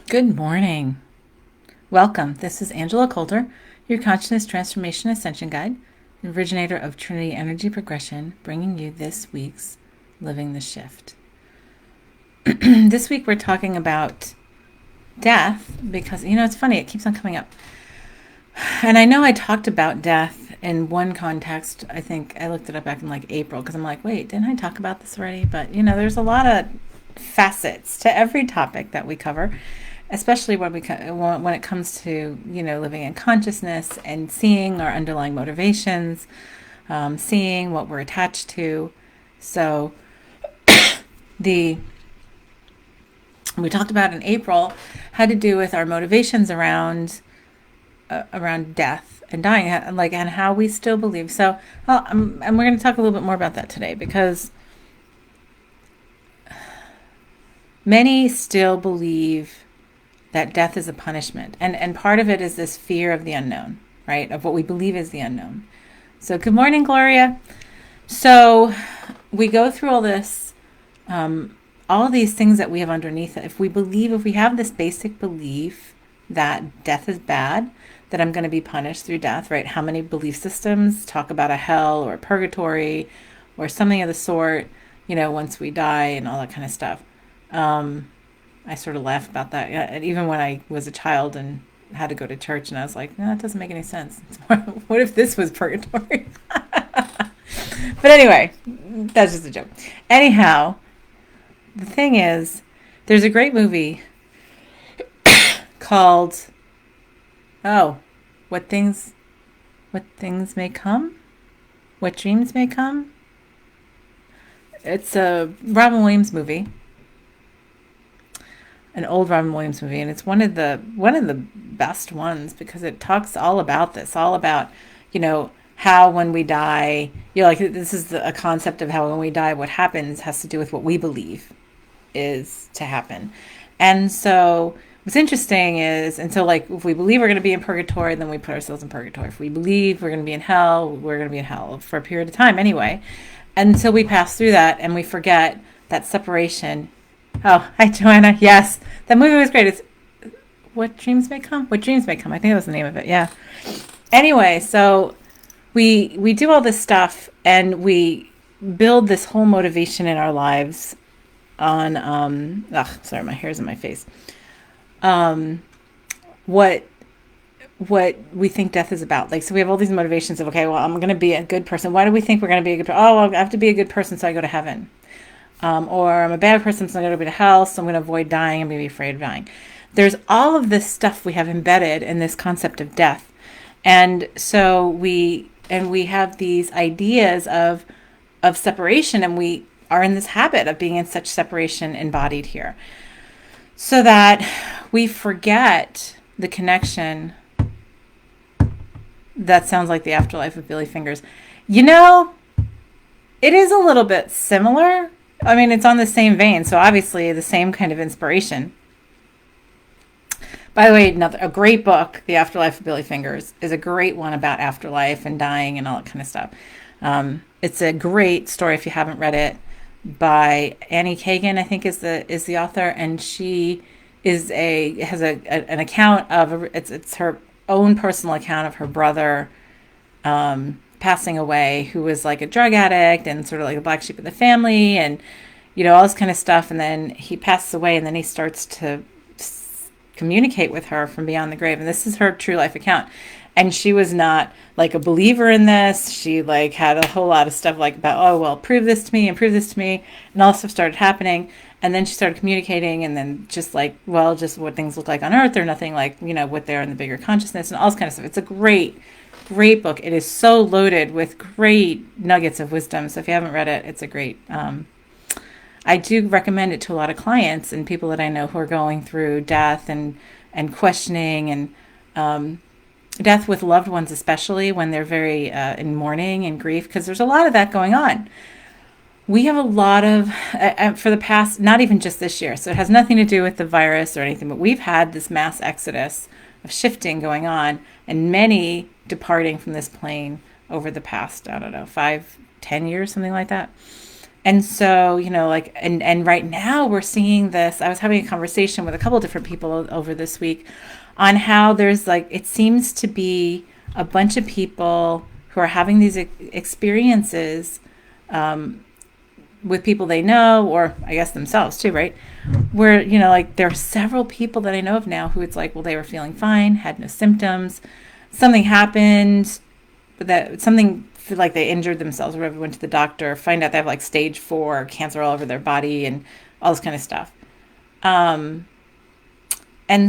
Good morning. Welcome. This is Angela Coulter, your Consciousness Transformation Ascension Guide, the originator of Trinity Energy Progression, bringing you this week's Living the Shift. This week we're talking about death because, it's funny, it keeps on coming up. And I know I talked about death in one context. I think I looked it up back in like April because I'm like, wait, didn't I talk about this already? But, there's a lot of facets to every topic that we cover, especially when it comes to living in consciousness and seeing our underlying motivations, seeing what we're attached to. So the we talked about in April had to do with our motivations around death and dying, and how we still believe. So, and we're going to talk a little bit more about that today because many still believe that death is a punishment. And part of it is this fear of the unknown, right? Of what we believe is the unknown. So good morning, Gloria. So we go through all this, all of these things that we have underneath it. If we have this basic belief that death is bad, that I'm going to be punished through death, right? How many belief systems talk about a hell or a purgatory or something of the sort, once we die and all that kind of stuff. I sort of laugh about that. And even when I was a child and had to go to church, and I was like, no, that doesn't make any sense. What if this was purgatory? But anyway, that's just a joke. Anyhow, the thing is, there's a great movie called, what things may come, what dreams may come. It's a Robin Williams movie. An old Robin Williams movie, and it's one of the best ones because it talks all about this, all about how when we die, this is a concept of how when we die, what happens has to do with what we believe is to happen. And so what's interesting is, if we believe we're going to be in purgatory, then we put ourselves in purgatory. If we believe we're going to be in hell, we're going to be in hell for a period of time anyway. And so we pass through that and we forget that separation. Oh, hi, Joanna. Yes, that movie was great. It's What Dreams May Come? What Dreams May Come. I think that was the name of it. Yeah. Anyway, so we do all this stuff and we build this whole motivation in our lives on, sorry, my hair's in my face. What we think death is about. So we have all these motivations of, okay, well, I'm going to be a good person. Why do we think we're going to be a good person? Oh, well, I have to be a good person so I go to heaven. Or I'm a bad person, so I'm going to go to hell, so I'm going to avoid dying. I'm going to be afraid of dying. There's all of this stuff we have embedded in this concept of death. And so we have these ideas of separation, and we are in this habit of being in such separation embodied here. So that we forget the connection. That sounds like the afterlife of Billy Fingers. It is a little bit similar. I mean, it's on the same vein, so obviously the same kind of inspiration. By the way, a great book, The Afterlife of Billy Fingers, is a great one about afterlife and dying and all that kind of stuff. It's a great story if you haven't read it, by Annie Kagan, I think is the author, and she has an account of it's her own personal account of her brother passing away, who was like a drug addict and sort of like a black sheep of the family, and all this kind of stuff. And then he passes away, and then he starts to communicate with her from beyond the grave. And this is her true life account. And she was not like a believer in this. She had a whole lot of stuff about, oh, well, prove this to me and prove this to me. And all this stuff started happening. And then she started communicating, and then just what things look like on Earth, or nothing what they're in the bigger consciousness and all this kind of stuff. It's a great book. It is so loaded with great nuggets of wisdom. So if you haven't read it, it's a great, I do recommend it to a lot of clients and people that I know who are going through death and questioning and death with loved ones, especially when they're very in mourning and grief, because there's a lot of that going on. We have a lot of, for the past, not even just this year, so it has nothing to do with the virus or anything, but we've had this mass exodus of shifting going on, and many departing from this plane over the past, 5, 10 years, something like that. And so, like, and right now we're seeing this. I was having a conversation with a couple different people over this week on how there's like, it seems to be a bunch of people who are having these experiences with people they know, or I guess themselves too, right? Where, like there are several people that I know of now who it's like, well, they were feeling fine, had no symptoms, something happened, that something like they injured themselves or whatever, went to the doctor, find out they have like stage 4 cancer all over their body and all this kind of stuff. And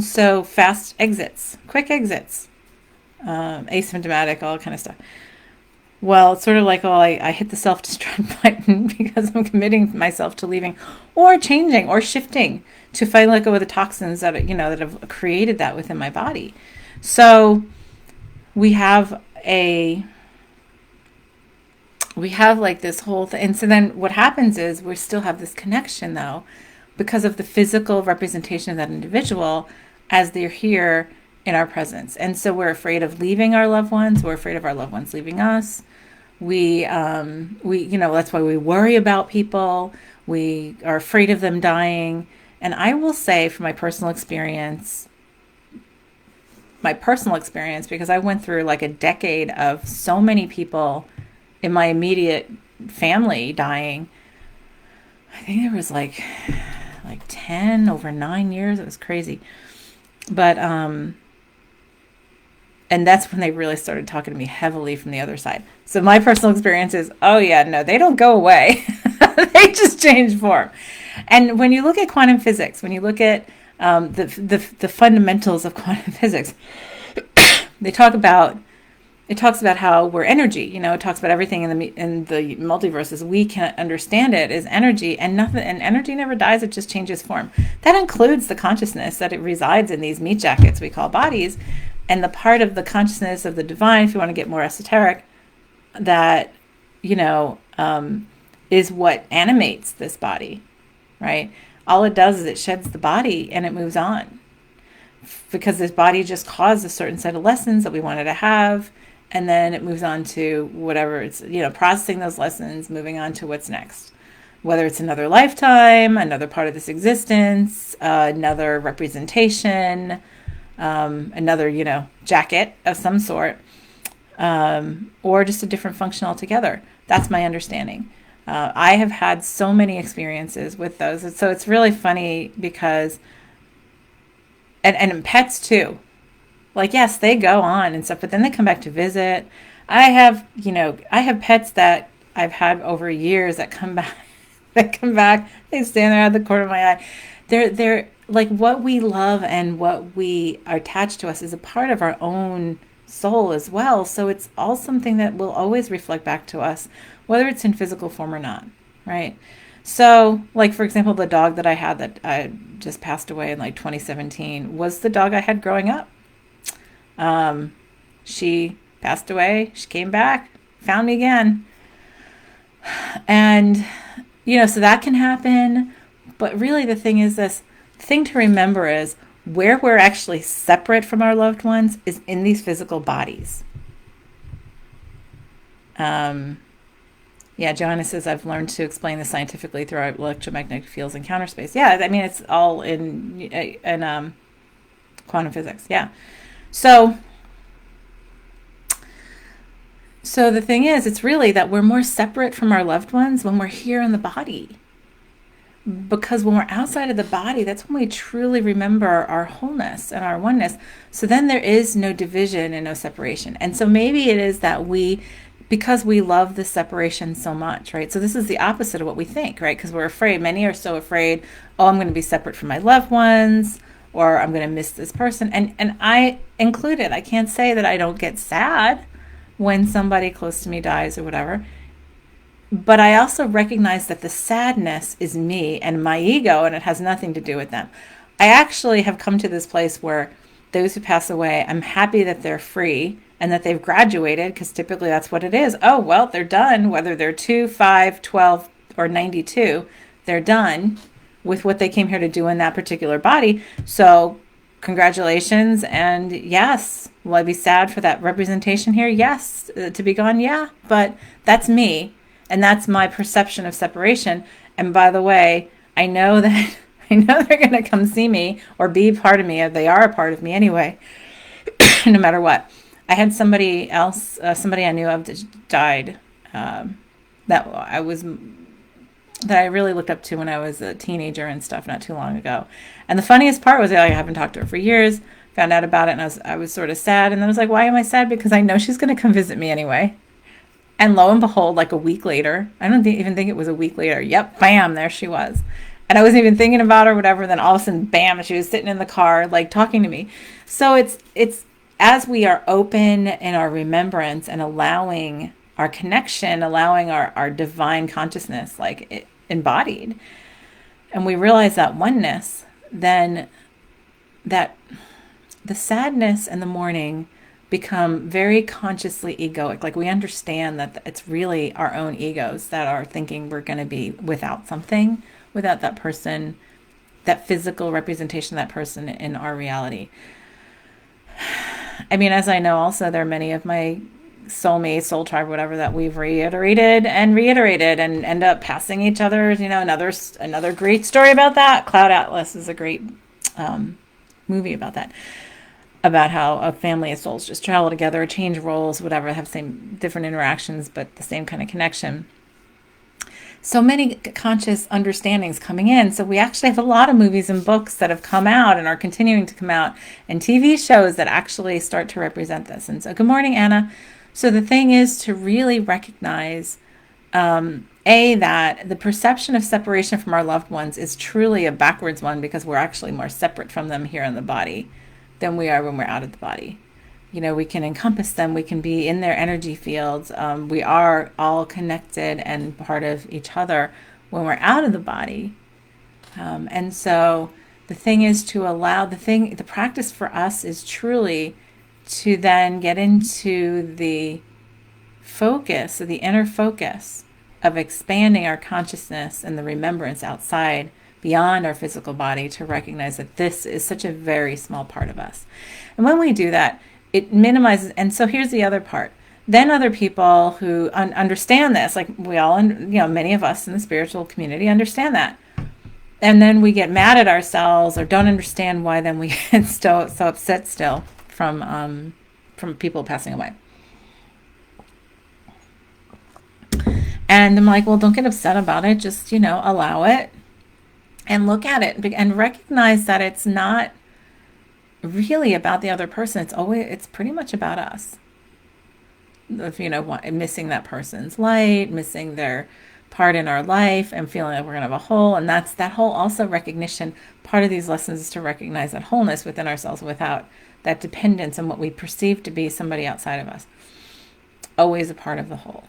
so fast exits, quick exits, asymptomatic, all that kind of stuff. Well, it's sort of like, oh, I hit the self-destruct button because I'm committing myself to leaving or changing or shifting to finally let go of the toxins that, that have created that within my body. So we have like this whole thing. And so then what happens is we still have this connection though, because of the physical representation of that individual as they're here in our presence. And so we're afraid of leaving our loved ones. We're afraid of our loved ones leaving us. We, that's why we worry about people. We are afraid of them dying. And I will say from my personal experience, because I went through like a decade of so many people in my immediate family dying. I think there was like 10 over 9 years. It was crazy. But, and that's when they really started talking to me heavily from the other side. So my personal experience is, oh yeah, no, they don't go away. They just change form. And when you look at quantum physics, when you look at the fundamentals of quantum physics, it talks about how we're energy. It talks about everything in the multiverse as we can understand it as energy, and energy never dies. It just changes form. That includes the consciousness that it resides in these meat jackets we call bodies, and the part of the consciousness of the divine, if you want to get more esoteric, that is what animates this body, right? All it does is it sheds the body and it moves on, because this body just caused a certain set of lessons that we wanted to have. And then it moves on to whatever it's, processing those lessons, moving on to what's next. Whether it's another lifetime, another part of this existence, another representation, another, jacket of some sort, or just a different function altogether. That's my understanding. I have had so many experiences with those. And so it's really funny because, and pets too. Like, yes, they go on and stuff, but then they come back to visit. I have pets that I've had over years that come back, they stand there at the corner of my eye. They're like, what we love and what we are attached to us is a part of our own soul as well. So it's all something that will always reflect back to us, whether it's in physical form or not, right? So, like, for example, the dog that I had that I just passed away in like 2017 was the dog I had growing up. She passed away. She came back, found me again. And, so that can happen. But really the thing is this, the thing to remember is where we're actually separate from our loved ones is in these physical bodies. Yeah, Joanna says, I've learned to explain this scientifically through our electromagnetic fields and counter space. Yeah, I mean, it's all in quantum physics. Yeah. So the thing is, it's really that we're more separate from our loved ones when we're here in the body. Because when we're outside of the body, that's when we truly remember our wholeness and our oneness. So then there is no division and no separation. And so maybe it is that because we love the separation so much, right? So this is the opposite of what we think, right? Because we're afraid. Many are so afraid, oh, I'm going to be separate from my loved ones, or I'm going to miss this person. And I included. I can't say that I don't get sad when somebody close to me dies or whatever. But I also recognize that the sadness is me and my ego, and it has nothing to do with them. I actually have come to this place where those who pass away, I'm happy that they're free and that they've graduated, because typically that's what it is. Oh, well, they're done. Whether they're 2, 5, 12, or 92, they're done with what they came here to do in that particular body. So congratulations. And yes, will I be sad for that representation here? Yes. To be gone? Yeah. But that's me. And that's my perception of separation. And by the way, I know that I know they're going to come see me or be part of me, or they are a part of me anyway, no matter what. I had somebody else, somebody I knew of that died, that I was that I really looked up to when I was a teenager and stuff, not too long ago. And the funniest part was, like, I haven't talked to her for years. Found out about it, and I was sort of sad. And then I was like, why am I sad? Because I know she's going to come visit me anyway. And lo and behold, like a week later, I don't even think it was a week later. Yep, bam, there she was. And I wasn't even thinking about her, whatever. Then all of a sudden, bam, she was sitting in the car, like talking to me. So it's as we are open in our remembrance and allowing our connection, allowing our divine consciousness, like embodied, and we realize that oneness, then that the sadness and the mourning become very consciously egoic. Like we understand that it's really our own egos that are thinking we're going to be without something, without that person, that physical representation of that person in our reality. I mean, as I know also, there are many of my soulmates, soul tribe, whatever, that we've reiterated and end up passing each other. Another great story about that. Cloud Atlas is a great movie about that, about how a family of souls just travel together, change roles, whatever, have same different interactions, but the same kind of connection. So many conscious understandings coming in. So we actually have a lot of movies and books that have come out and are continuing to come out, and TV shows that actually start to represent this. And so, good morning, Anna. So the thing is to really recognize, that the perception of separation from our loved ones is truly a backwards one, because we're actually more separate from them here in the body than we are when we're out of the body. We can encompass them. We can be in their energy fields. We are all connected and part of each other when we're out of the body. And so the thing is to allow the practice for us is truly to then get into the focus, or the inner focus of expanding our consciousness and the remembrance outside, beyond our physical body, to recognize that this is such a very small part of us. And when we do that, it minimizes. And so here's the other part. Then other people who understand this, like we all, many of us in the spiritual community understand that. And then we get mad at ourselves or don't understand why then we get so upset still from people passing away. And I'm like, well, don't get upset about it. Just, allow it and look at it and recognize that it's not really about the other person. It's pretty much about us. If missing that person's light, missing their part in our life, and feeling like we're gonna have a hole. And that's that whole also recognition. Part of these lessons is to recognize that wholeness within ourselves without that dependence on what we perceive to be somebody outside of us. Always a part of the whole.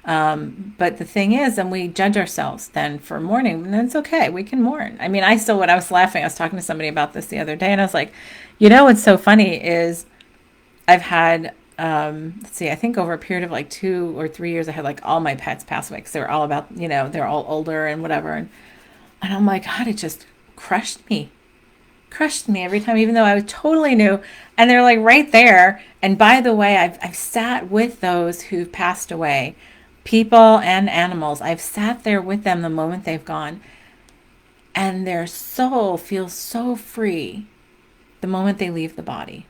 But the thing is, and we judge ourselves then for mourning, and it's okay. We can mourn. I mean, when I was laughing, I was talking to somebody about this the other day, and I was like, what's so funny is I've had, I think over a period of like 2 or 3 years, I had like all my pets pass away because they were all about, they're all older and whatever. And I'm like, God, it just crushed me every time, even though I was totally new. And they're like right there. And by the way, I've sat with those who've passed away, people and animals. I've sat there with them the moment they've gone, and their soul feels so free the moment they leave the body.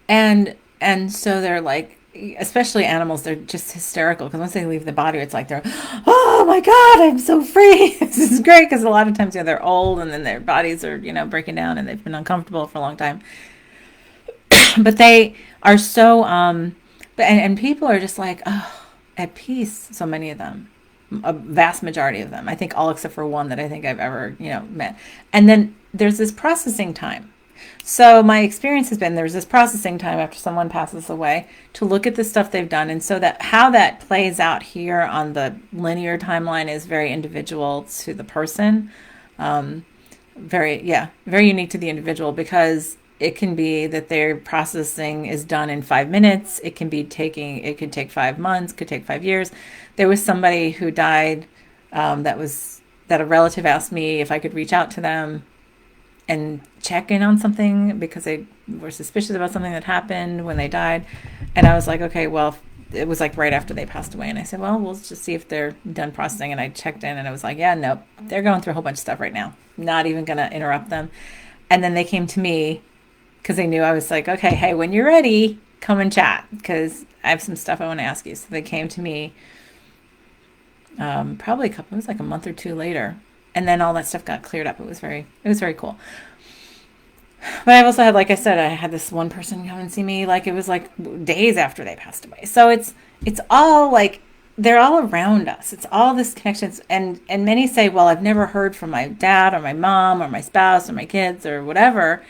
And so they're like, especially animals, they're just hysterical, because once they leave the body, it's like they're, oh my God, I'm so free. This is great, because a lot of times they're old, and then their bodies are breaking down, and they've been uncomfortable for a long time. But they are so and people are just like, oh, at peace. So many of them, a vast majority of them, I think all except for one that I think I've ever met. And then there's this processing time. So my experience has been there's this processing time after someone passes away to look at the stuff they've done. And so that how that plays out here on the linear timeline is very individual to the person. Very unique to the individual, because it can be that their processing is done in 5 minutes. It could take 5 months, could take 5 years. There was somebody who died that a relative asked me if I could reach out to them and check in on something, because they were suspicious about something that happened when they died. And I was like, okay, well, it was like right after they passed away. And I said, well, we'll just see if they're done processing. And I checked in and I was like, yeah, nope, they're going through a whole bunch of stuff right now. Not even going to interrupt them. And then they came to me because they knew I was like, okay, hey, when you're ready, come and chat because I have some stuff I want to ask you. So they came to me probably it was like a month or two later. And then all that stuff got cleared up. It was very cool. But I've also had, like I said, I had this one person come and see me, like it was like days after they passed away. So it's all like they're all around us. It's all this connections, and many say, well, I've never heard from my dad or my mom or my spouse or my kids or whatever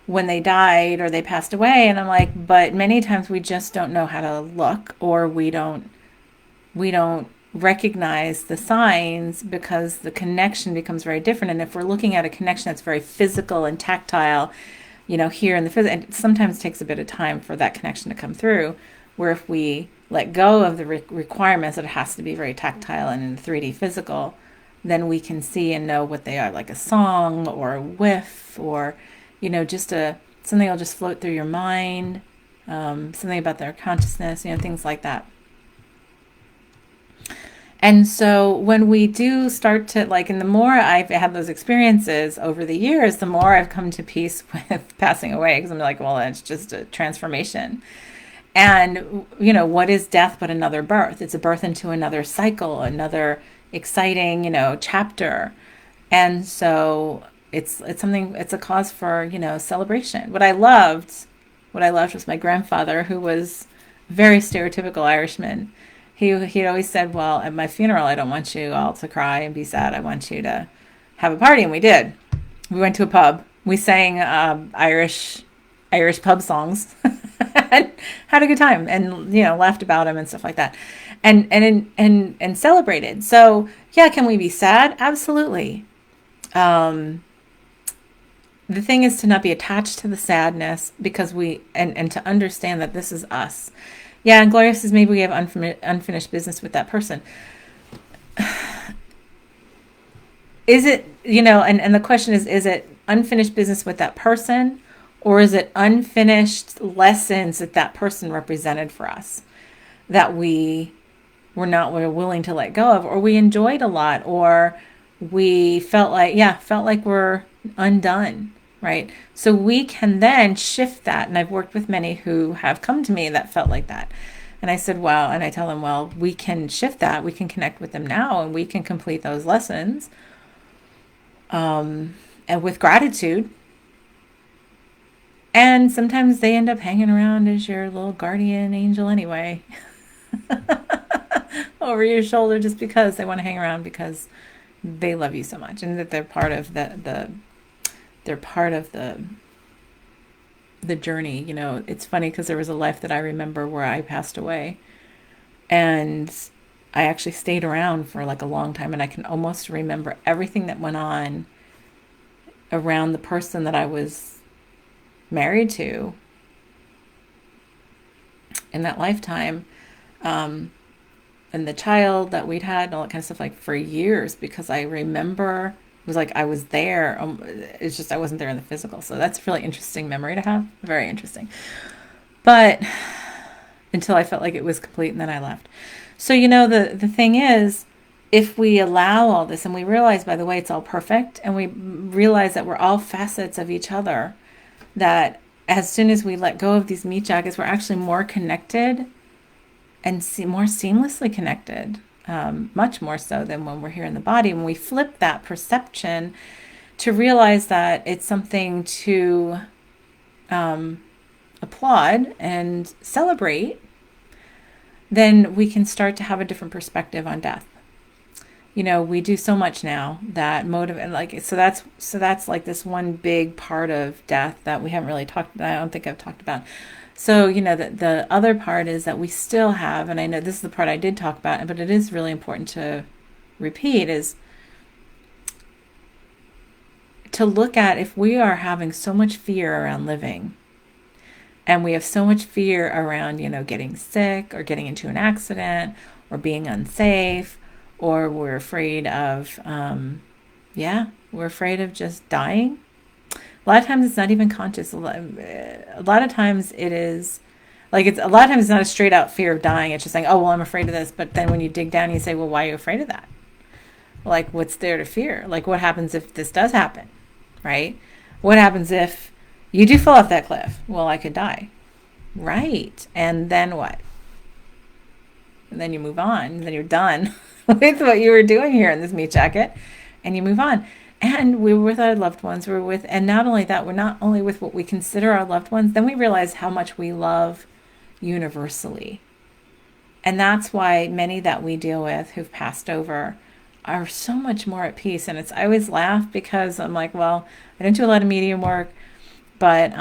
when they died or they passed away, and I'm like, but many times we just don't know how to look, or we don't recognize the signs because the connection becomes very different. And if we're looking at a connection that's very physical and tactile, here in the physical, and it sometimes takes a bit of time for that connection to come through, where if we let go of the requirements that it has to be very tactile and in 3D physical, then we can see and know what they are, like a song or a whiff, or just something will just float through your mind, something about their consciousness, things like that. And so when we do start to and the more I've had those experiences over the years, the more I've come to peace with passing away, because I'm like, well, it's just a transformation. And, what is death but another birth? It's a birth into another cycle, another exciting, chapter. And so it's something, it's a cause for, celebration. What I loved was my grandfather, who was a very stereotypical Irishman. He'd always said, well, at my funeral, I don't want you all to cry and be sad. I want you to have a party. And we did. We went to a pub. We sang Irish pub songs and had a good time, and laughed about him and stuff like that, and celebrated. So yeah, can we be sad? Absolutely. The thing is to not be attached to the sadness, because and to understand that this is us. Yeah, and Gloria says maybe we have unfinished business with that person. Is it, and the question is it unfinished business with that person, or is it unfinished lessons that person represented for us that we're willing to let go of, or we enjoyed a lot, or we felt like we're undone, right? So we can then shift that. And I've worked with many who have come to me that felt like that. And I said, well, and I tell them, well, we can shift that. We can connect with them now, and we can complete those lessons. And with gratitude. And sometimes they end up hanging around as your little guardian angel anyway, over your shoulder, just because they want to hang around because they love you so much, and that they're part of they're part of the journey. It's funny because there was a life that I remember where I passed away, and I actually stayed around for like a long time, and I can almost remember everything that went on around the person that I was married to in that lifetime, and the child that we'd had and all that kind of stuff, like for years, because I remember it was like I was there. It's just I wasn't there in the physical. So that's a really interesting memory to have. Very interesting. But until I felt like it was complete, and then I left. So, the thing is, if we allow all this, and we realize, by the way, it's all perfect, and we realize that we're all facets of each other, that as soon as we let go of these meat jackets, we're actually more connected and more seamlessly connected, much more so than when we're here in the body. When we flip that perception to realize that it's something to applaud and celebrate, then we can start to have a different perspective on death. We do so much now that so that's like this one big part of death that we haven't really I don't think I've talked about. So, the other part is that we still have, and I know this is the part I did talk about, but it is really important to repeat, is to look at, if we are having so much fear around living, and we have so much fear around, getting sick or getting into an accident or being unsafe, or we're afraid of, we're afraid of just dying. A lot of times it's not even conscious. A lot of times it is, Like, it's a lot of times it's not a straight out fear of dying. It's just saying, oh, well, I'm afraid of this. But then when you dig down, you say, well, why are you afraid of that? Like, what's there to fear? Like, what happens if this does happen, right? What happens if you do fall off that cliff? Well, I could die. Right. And then what? And then you move on. And then you're done with what you were doing here in this meat jacket. And you move on. And we were with our loved ones. We're with, and not only that, we're not only with what we consider our loved ones, then we realize how much we love universally. And that's why many that we deal with who've passed over are so much more at peace. And I always laugh because I'm like, well, I don't do a lot of medium work, but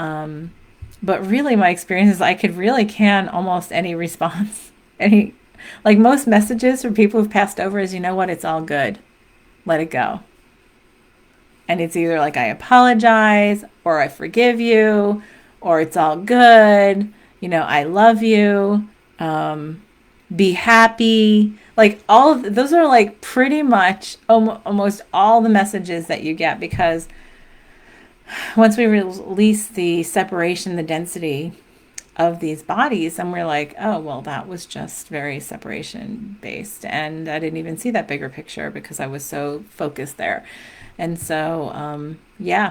really my experience is I can almost any response, any, like most messages from people who've passed over is, you know what, it's all good. Let it go. And it's either like, I apologize, or I forgive you, or it's all good. I love you. Be happy. Like all of those are like pretty much almost all the messages that you get, because once we release the separation, the density of these bodies, and we're like, oh, well, that was just very separation based. And I didn't even see that bigger picture because I was so focused there. And so,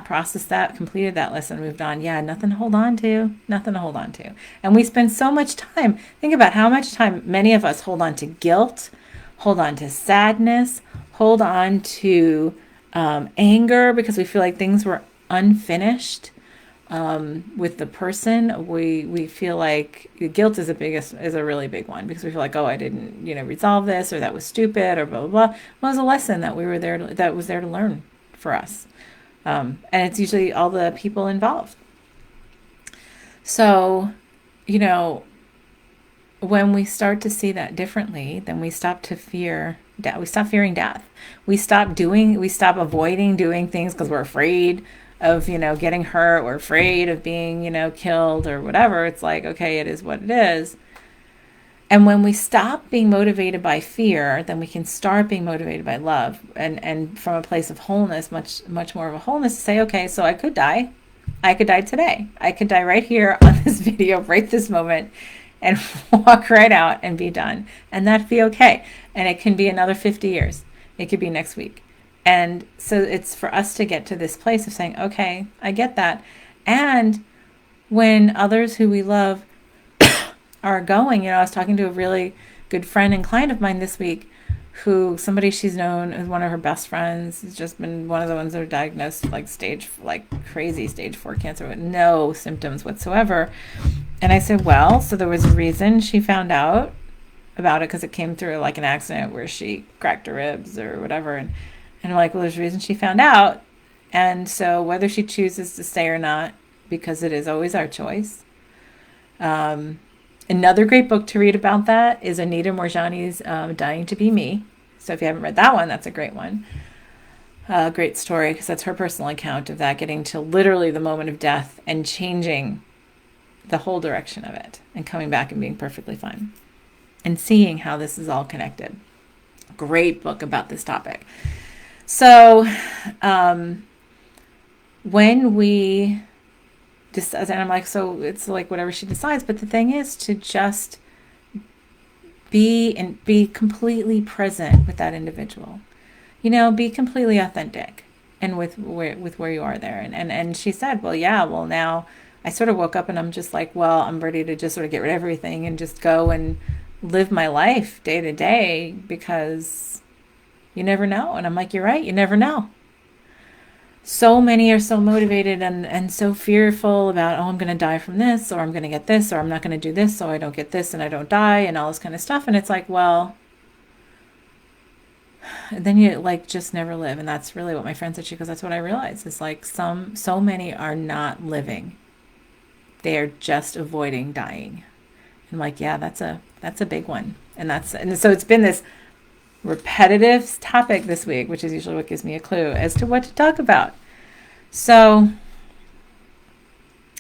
processed that, completed that lesson, moved on. Yeah, nothing to hold on to, nothing to hold on to. And we spend so much time. Think about how much time many of us hold on to guilt, hold on to sadness, hold on to anger because we feel like things were unfinished. With the person, we feel like guilt is a really big one, because we feel like, oh, I didn't, resolve this, or that was stupid, or blah, blah, blah. Well, it was a lesson that that was there to learn for us. And it's usually all the people involved. So, when we start to see that differently, then we stop to fear death. We stop fearing death. We stop avoiding doing things because we're afraid of, getting hurt, or afraid of being, killed or whatever. It's like, okay, it is what it is. And when we stop being motivated by fear, then we can start being motivated by love, and from a place of wholeness, much more of a wholeness, to say, okay, so I could die. I could die today. I could die right here on this video, right this moment, and walk right out and be done. And that'd be okay. And it can be another 50 years. It could be next week. And so it's for us to get to this place of saying, okay, I get that. And when others who we love are going, I was talking to a really good friend and client of mine this week, somebody she's known as one of her best friends, has just been one of the ones that are diagnosed crazy stage 4 cancer with no symptoms whatsoever. And I said, well, so there was a reason she found out about it, because it came through like an accident where she cracked her ribs or whatever. And I'm like, well, there's a reason she found out. And so whether she chooses to stay or not, because it is always our choice. Another great book to read about that is Anita Moorjani's Dying to Be Me. So if you haven't read that one, that's a great one. Great story, because that's her personal account of that, getting to literally the moment of death and changing the whole direction of it and coming back and being perfectly fine and seeing how this is all connected. Great book about this topic. So when we decide, and I'm like, so it's like whatever she decides, but the thing is to just be completely present with that individual, be completely authentic and with where you are there. And she said, well, now I sort of woke up and I'm just like, well, I'm ready to just sort of get rid of everything and just go and live my life day to day, because you never know. And I'm like, you're right. You never know. So many are so motivated and so fearful about, oh, I'm going to die from this, or I'm going to get this, or I'm not going to do this, so I don't get this and I don't die, and all this kind of stuff. And it's like, well, then you just never live. And that's really what my friend said. She goes, that's what I realized. It's like so many are not living. They are just avoiding dying. I'm like, yeah, that's a big one. And so it's been this repetitive topic this week, which is usually what gives me a clue as to what to talk about. So,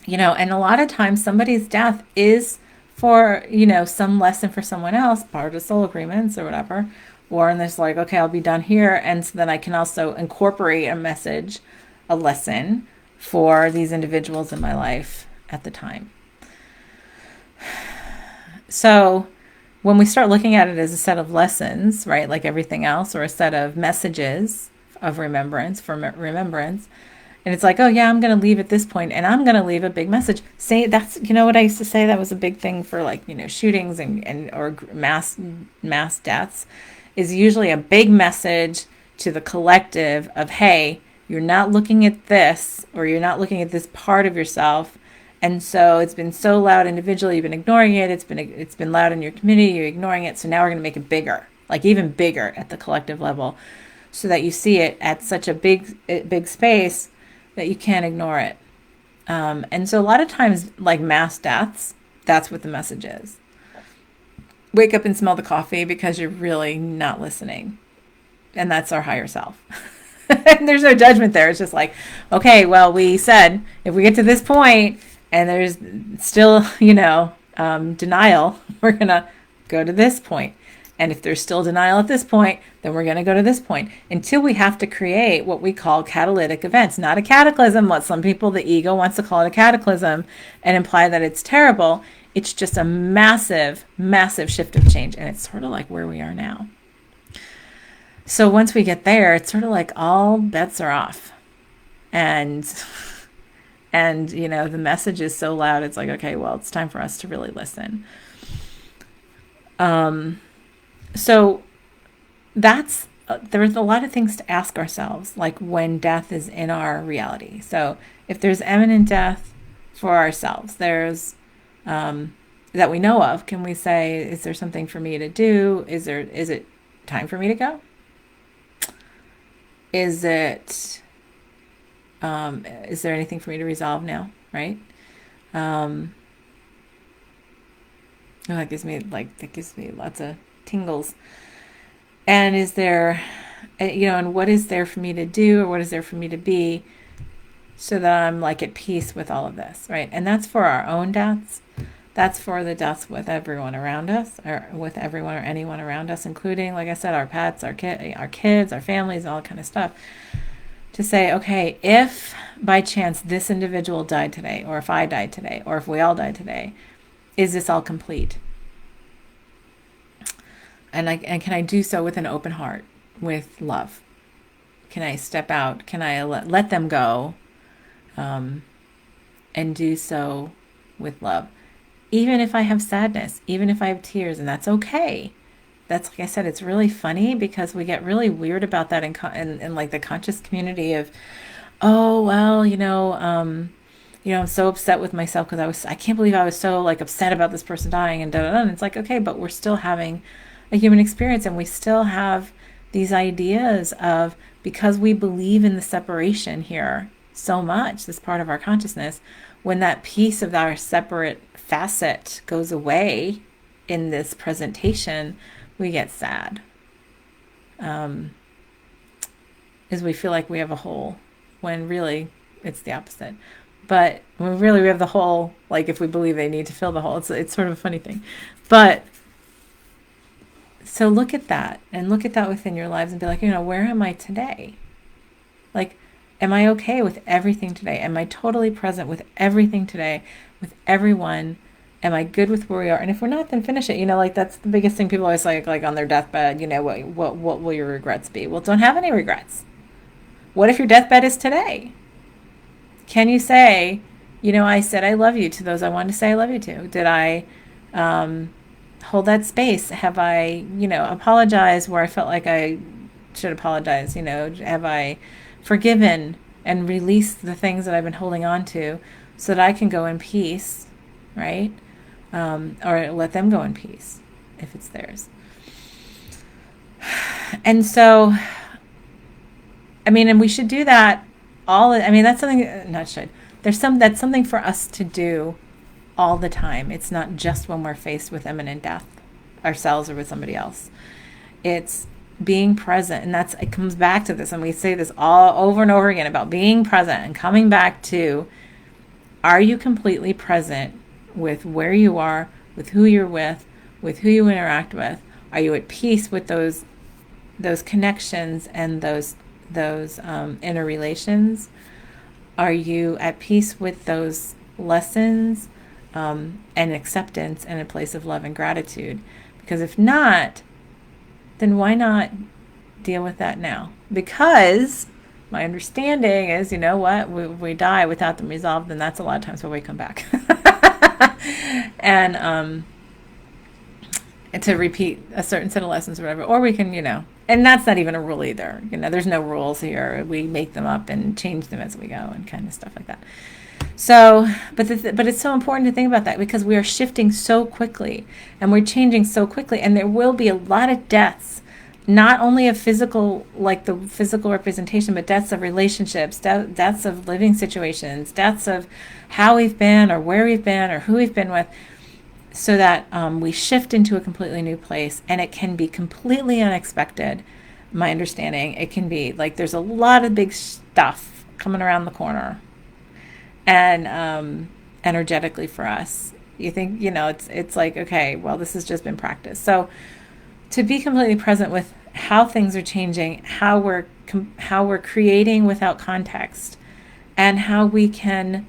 and a lot of times somebody's death is for, some lesson for someone else, part of soul agreements or whatever, or and there's like, okay, I'll be done here. And so then I can also incorporate a message, a lesson for these individuals in my life at the time. So when we start looking at it as a set of lessons, right, like everything else, or a set of messages of remembrance for remembrance, and it's like, oh yeah, I'm going to leave at this point, and I'm going to leave a big message. Say that's, what I used to say, that was a big thing for, like, shootings and or mass deaths, is usually a big message to the collective of, hey, you're not looking at this, or you're not looking at this part of yourself. And so it's been so loud individually, you've been ignoring it. It's been loud in your community, you're ignoring it. So now we're going to make it bigger, like even bigger at the collective level, so that you see it at such a big space that you can't ignore it. And so a lot of times, like mass deaths, that's what the message is. Wake up and smell the coffee because you're really not listening. And that's our higher self. And there's no judgment there. It's just like, okay, well, we said if we get to this point and there's still, denial, we're going to go to this point. And if there's still denial at this point, then we're going to go to this point until we have to create what we call catalytic events, not a cataclysm, what some people, the ego wants to call it a cataclysm and imply that it's terrible. It's just a massive, massive shift of change. And it's sort of like where we are now. So once we get there, it's sort of like all bets are off. And the message is so loud. It's like, okay, well, it's time for us to really listen. So there's a lot of things to ask ourselves, like when death is in our reality. So if there's imminent death for ourselves, there's that we know of, can we say, is there something for me to do? Is it time for me to go? Is there anything for me to resolve now? Right? That gives me lots of tingles. And is there, and what is there for me to do, or what is there for me to be, so that I'm like at peace with all of this, right? And that's for our own deaths. That's for the deaths with everyone around us, or with everyone or anyone around us, including, like I said, our pets, our kids, our families, all that kind of stuff. To say, okay, if by chance this individual died today, or if I died today, or if we all died today, is this all complete? And can I do so with an open heart, with love? Can I step out? Can I let them go, and do so with love? Even if I have sadness, even if I have tears, and that's okay. That's, like I said, it's really funny because we get really weird about that in like the conscious community of, oh, well, I'm so upset with myself because I can't believe I was so like upset about this person dying and da da da. And it's like, okay, but we're still having a human experience, and we still have these ideas of, because we believe in the separation here so much, this part of our consciousness, when that piece of our separate facet goes away in this presentation, we get sad. Is we feel like we have a hole, when really it's the opposite. But when really we have the hole, like if we believe they need to fill the hole, it's sort of a funny thing. But so look at that, and look at that within your lives, and be like, where am I today? Like, am I okay with everything today? Am I totally present with everything today, with everyone? Am I good with where we are? And if we're not, then finish it. Like that's the biggest thing people always like on their deathbed, what will your regrets be? Well, don't have any regrets. What if your deathbed is today? Can you say, I said I love you to those I wanted to say I love you to? Did I hold that space? Have I, apologized where I felt like I should apologize? Have I forgiven and released the things that I've been holding on to, so that I can go in peace, right? Or let them go in peace if it's theirs. And so, and we should do that that's something, that's something for us to do all the time. It's not just when we're faced with imminent death ourselves or with somebody else. It's being present. And it comes back to this. And we say this all over and over again about being present, and coming back to, are you completely present with where you are, with who you're with who you interact with? Are you at peace with those connections and those inner relations? Are you at peace with those lessons and acceptance and a place of love and gratitude. Because if not, then why not deal with that now? Because my understanding is, you know what, we die without them resolved, then that's a lot of times where we come back. And to repeat a certain set of lessons or whatever, or we can, and that's not even a rule either. There's no rules here. We make them up and change them as we go and kind of stuff like that. So, but it's so important to think about that because we are shifting so quickly and we're changing so quickly, and there will be a lot of deaths, not only of physical, like the physical representation, but deaths of relationships, deaths of living situations, deaths of how we've been or where we've been or who we've been with, so that we shift into a completely new place, and it can be completely unexpected. My understanding, it can be like there's a lot of big stuff coming around the corner, and energetically for us, you think, it's like, okay, well, this has just been practice. So to be completely present with how things are changing, how we're creating without context, and how we can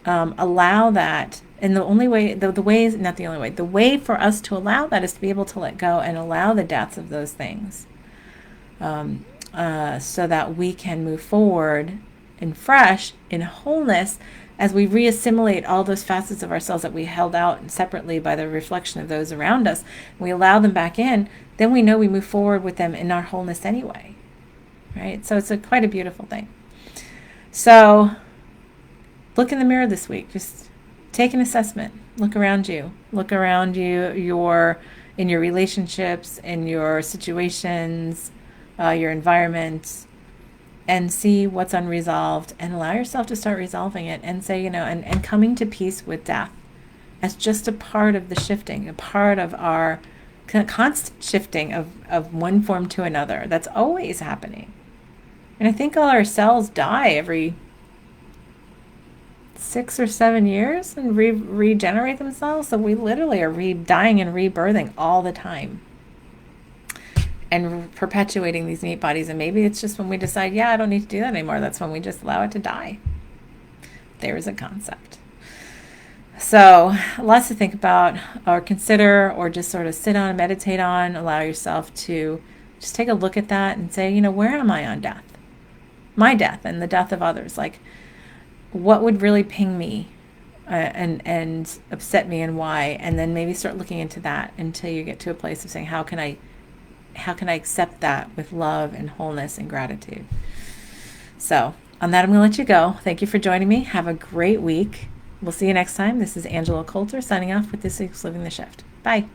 allow that. And the only way, the way is not the only way. The way for us to allow that is to be able to let go and allow the deaths of those things, so that we can move forward in fresh, in wholeness, as we reassimilate all those facets of ourselves that we held out separately by the reflection of those around us. We allow them back in, then we know we move forward with them in our wholeness anyway, right? So it's quite a beautiful thing. So look in the mirror this week. Just take an assessment. Look around you. Look around you, in your relationships, in your situations, your environment, and see what's unresolved, and allow yourself to start resolving it, and say, and coming to peace with death as just a part of the shifting, a part of our constant shifting of one form to another. That's always happening. And I think all our cells die every 6 or 7 years and regenerate themselves. So we literally are dying and rebirthing all the time, and perpetuating these meat bodies. And maybe it's just when we decide, yeah, I don't need to do that anymore, that's when we just allow it to die. There's a concept. So lots to think about or consider, or just sort of sit on and meditate on. Allow yourself to just take a look at that and say, where am I on death? My death and the death of others. Like, what would really ping me and upset me, and why? And then maybe start looking into that until you get to a place of saying, how can I accept that with love and wholeness and gratitude? So on that, I'm going to let you go. Thank you for joining me. Have a great week. We'll see you next time. This is Angela Coulter signing off with this week's Living the Shift. Bye.